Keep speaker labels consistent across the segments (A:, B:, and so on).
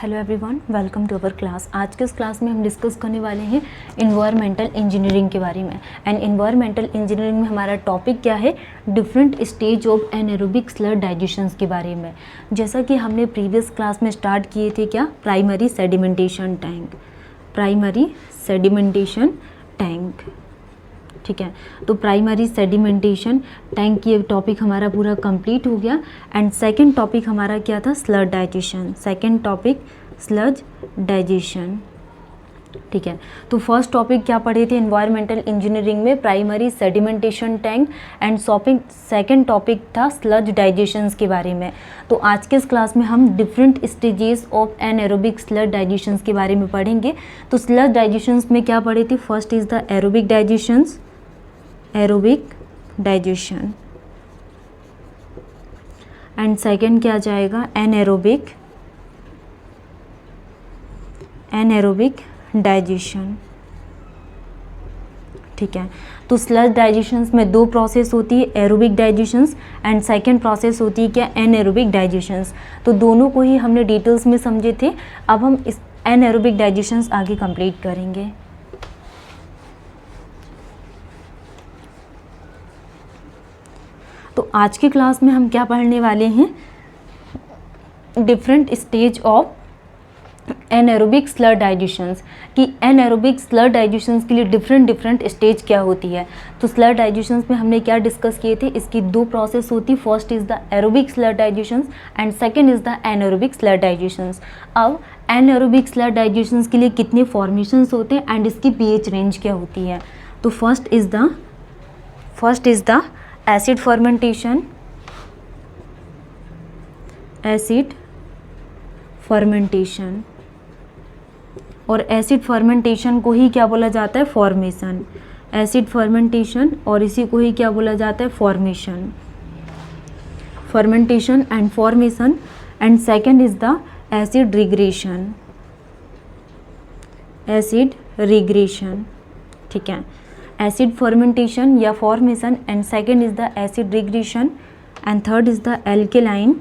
A: Hello everyone, welcome to our class. आज के इस क्लास में हम डिस्कस करने वाले हैं इन्वायरमेंटल इंजीनियरिंग के बारे में। एंड इन्वायरमेंटल इंजीनियरिंग में हमारा टॉपिक क्या है? Different stage of anaerobic sludge digestions के बारे में। जैसा कि हमने प्रीवियस क्लास में स्टार्ट किए थे, क्या? Primary sedimentation tank. Primary sedimentation tank, ठीक है। तो प्राइमरी सेडिमेंटेशन टैंक की टॉपिक हमारा पूरा कंप्लीट हो गया। एंड सेकंड टॉपिक हमारा क्या था? Sludge digestion. Second topic sludge digestion, ठीक है। तो फर्स्ट टॉपिक क्या पढ़े थे एनवायरमेंटल इंजीनियरिंग में? Primary sedimentation tank. And second topic था स्लज डाइजेशंस के बारे में। तो आज के इस क्लास में हम different stages of anaerobic sludge digestions के बारे में पढ़ेंगे। तो स्लज डाइजेशंस में क्या पढ़े थे? First is the aerobic digestions, aerobic digestion. And second क्या जाएगा? एनएरोबिक, एनएरोबिक डाइजेशन, ठीक है। तो स्लज डाइजेशंस में दो प्रोसेस होती है, aerobic digestions and second process होती है क्या? Anaerobic digestions. तो दोनों को ही हमने डिटेल्स में समझे थे। अब हम इस एनएरोबिक डाइजेशंस आगे कंप्लीट करेंगे। तो आज की क्लास में हम क्या पढ़ने वाले हैं? Different stage of anaerobic sludge digestions, कि एनाएरोबिक स्लर डाइजेशंस के लिए डिफरेंट स्टेज क्या होती है। तो स्लर डाइजेशंस में हमने क्या डिस्कस किए थे? इसकी दो प्रोसेस होती है, first is the aerobic sludge digestions and second is the anaerobic sludge digestions. अब एनाएरोबिक स्लर डाइजेशंस के लिए कितने फॉर्मेशंस होते हैं एंड इसकी पीएच रेंज क्या होती है? तो first is the acid fermentation, acid fermentation. और एसिड फर्मेंटेशन को ही क्या बोला जाता है? फॉर्मेशन। एसिड फर्मेंटेशन और इसी को ही क्या बोला जाता है? Formation. Fermentation and formation. And second is the acid regression, acid regression, ठीक है। एसिड फर्मेंटेशन या formation and second is the acid regression and third is the alkaline,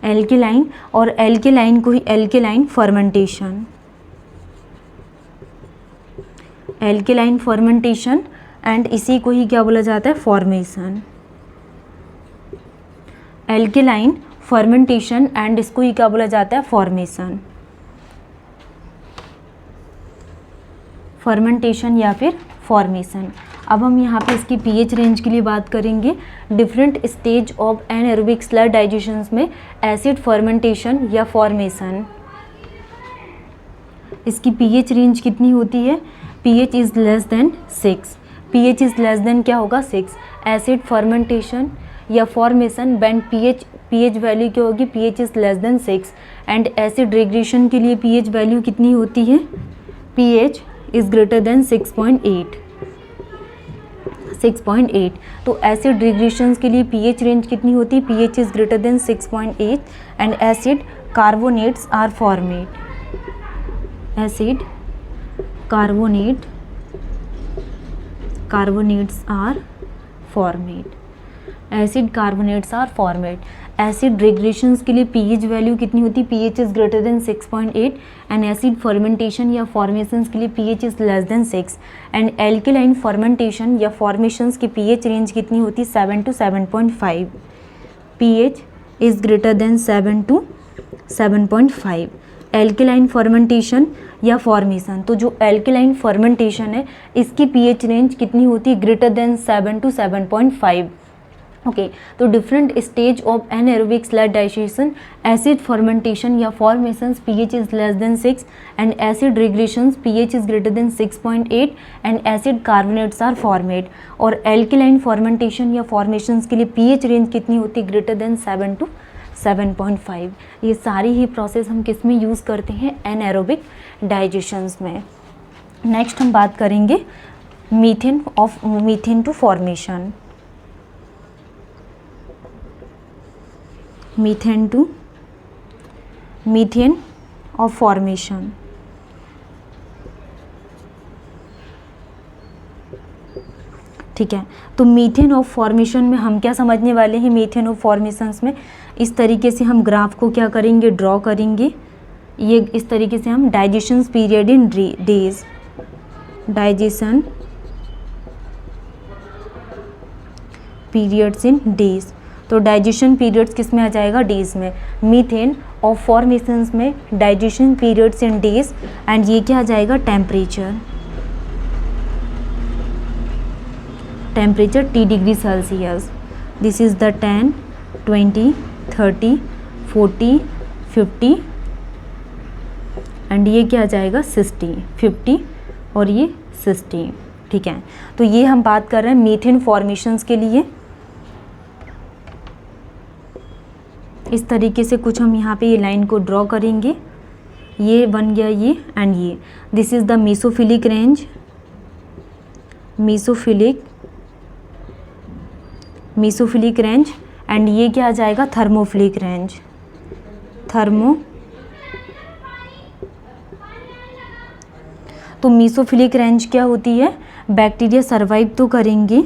A: alkaline. और एल्केलाइन को ही alkaline fermentation, alkaline fermentation and इसी को ही क्या बोला जाता है? फॉर्मेशन। एल्केलाइन फर्मेंटेशन एंड इसको ही क्या बोला जाता है? फॉर्मेशन, फर्मेंटेशन या फिर फॉर्मेशन। अब हम यहाँ पे इसकी पीएच रेंज के लिए बात करेंगे। Different stage of anaerobic sludge digestions में एसिड फर्मेंटेशन या फॉर्मेशन, इसकी पीएच रेंज कितनी होती है? PH is less than 6। PH is less than क्या होगा? 6। एसिड फर्मेंटेशन या फॉर्मेशन व्हेन पीएच वैल्यू क्या होगी? PH is less than 6। And acid regression के लिए पीएच वैल्यू कितनी होती है? PH is greater than 6.8, 6.8। तो एसिड रिग्रेशंस के लिए पीएच रेंज कितनी होती है? PH is greater than 6.8 and acid carbonates are formed, acid carbonates are formed, acid carbonates are formed. Acid regressions के लिए पीएच वैल्यू कितनी होती है? PH is greater than 6.8 and acid fermentation या फॉर्मेशंस के लिए pH is less than 6 and alkaline fermentation या formations की पीएच रेंज कितनी होती है? 7 to 7.5। PH is greater than 7 to 7.5। Alkaline fermentation या फॉर्मेशन, तो जो एल्केलाइन फर्मेंटेशन है इसकी पीएच रेंज कितनी होती है? Greater than 7 to 7.5। ओके, तो different stage of anaerobic sludge digestion, acid fermentation या formations pH is less than 6 and acid regressions pH is greater than 6.8 and acid carbonates are formed. और alkaline fermentation या formations के लिए pH range कितनी होती है? Greater than 7 to 7.5। ये सारी ही प्रोसेस हम किस में यूज़ करते हैं? एनाएरोबिक डाइजेशंस में। नेक्स्ट हम बात करेंगे methane to formation, methane of formation. ठीक है। तो मीथेन ऑफ फॉर्मेशन में हम क्या समझने वाले हैं, मीथेन ऑफ फॉर्मेशंस में इस तरीके से हम ग्राफ को क्या करेंगे, ड्रॉ करेंगे। ये इस तरीके से हम digestion period in days, digestion periods in days, तो डाइजेशन पीरियड्स किस में आ जाएगा, डेज में। मीथेन ऑफ फॉर्मेशंस में digestion periods in days, and ये क्या आ जाएगा, temperature, temperature T degree Celsius. This is the 10, 20, 30, 40, 50 and ये क्या आ जाएगा, 60, 50 और ये 60, ठीक है। तो ये हम बात कर रहे हैं मीथेन फॉर्मेशंस के लिए। इस तरीके से कुछ हम यहाँ पे ये लाइन को ड्रॉ करेंगे, ये बन गया ये एंड ये। This is the mesophilic range, mesophilic range and ये क्या आ जाएगा, थर्मोफिलिक रेंज, तो मेसोफिलिक रेंज क्या होती है, बैक्टीरिया सरवाइव तो करेंगे,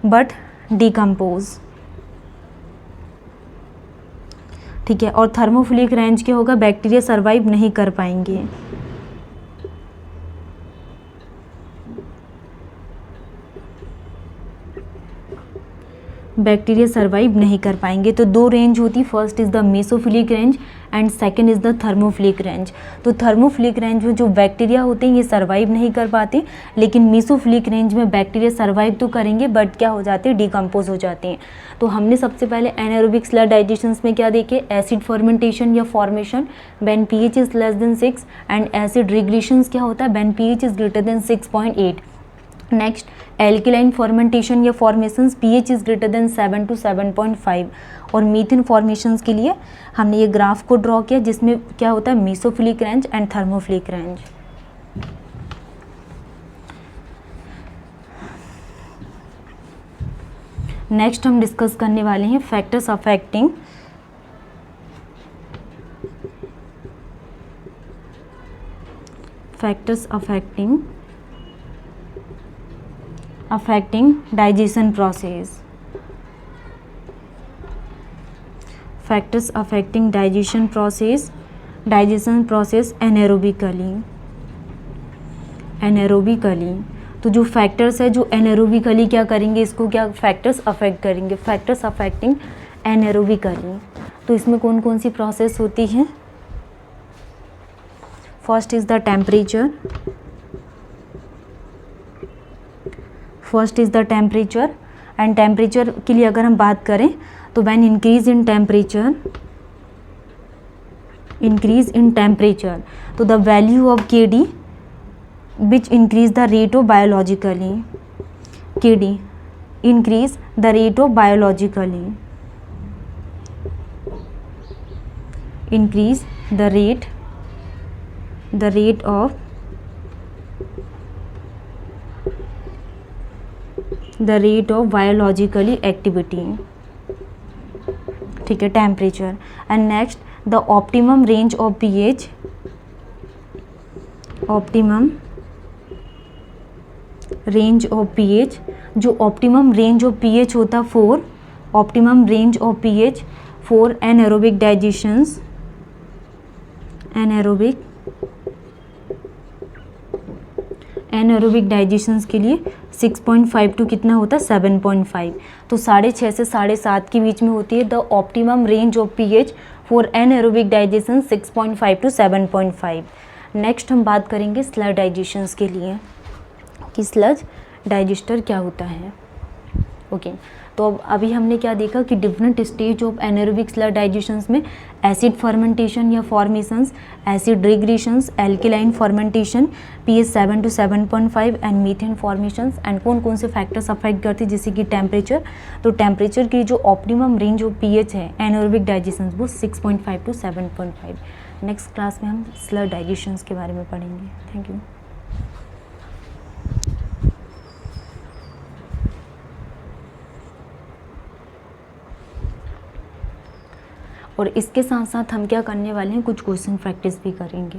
A: बट डिकम्पोज, ठीक है। और थर्मोफिलिक रेंज क्या होगा, बैक्टीरिया सरवाइव नहीं कर पाएंगे। बैक्टीरिया सर्वाइव नहीं कर पाएंगे। तो दो रेंज होती, first is the mesophilic range and second is the thermophilic range. तो थर्मोफिलिक रेंज में जो बैक्टीरिया होते हैं ये सर्वाइव नहीं कर पाते, लेकिन मेसोफिलिक रेंज में बैक्टीरिया सर्वाइव तो करेंगे बट क्या हो जाते हैं, डिकम्पोज हो जाते हैं। तो हमने सबसे पहले एनारोबिक स्लर डाइजेशंस में क्या देखे, एसिड फर्मेंटेशन या formation when pH is less than 6 and acid regressions क्या होता है when pH is greater than 6.8। Next alkaline fermentation या formations pH is greater than 7 to 7.5। और मीथेन फॉर्मेशंस के लिए हमने ये ग्राफ को ड्रॉ किया जिसमें क्या होता है, mesophilic range and thermophilic range. Next हम डिस्कस करने वाले हैं factors affecting digestion process, factors affecting digestion process anaerobically। तो जो फैक्टर्स है जो एनारोबिकली क्या करेंगे, इसको क्या फैक्टर्स अफेक्ट करेंगे, फैक्टर्स अफेक्टिंग एनारोबिकली। तो इसमें कौन कौन सी प्रोसेस होती है, first is the temperature, and temperature के लिए अगर हम बात करें तो व्हेन इंक्रीज इन टेम्परेचर तो the value of Kd which increase the rate of biologically, Kd increase the rate of biologically, increase the rate of biologically activity, ठीक है, temperature. And next the optimum range of pH, जो optimum range of pH होता 4, optimum range of pH for anaerobic digestions, anaerobic digestions के लिए 6.5 to कितना होता है 7.5। तो 6.5 से 7.5 के बीच में होती है the optimum range of pH for anaerobic digestion 6.5 to 7.5। Next हम बात करेंगे स्लर डाइजेशंस के लिए कि स्लज डाइजेस्टर क्या होता है। ओके तो अब अभी हमने क्या देखा कि different stage of anaerobic sludge digestions में एसिड फर्मेंटेशन या formations, acid regressions, alkaline fermentation, pH 7 to 7.5 and methane formations, and कौन कौन से फैक्टर्स अफेक्ट करते हैं जैसे कि टेम्परेचर। तो टेम्परेचर की जो ऑप्टिमम रेंज ऑफ pH है एनारोबिक डाइजेशंस वो 6.5 to 7.5। नेक्स्ट क्लास में हम स्लर डाइजेशंस के बारे में पढ़ेंगे। Thank you. और इसके साथ साथ हम क्या करने वाले हैं, कुछ क्वेश्चन प्रैक्टिस भी करेंगे।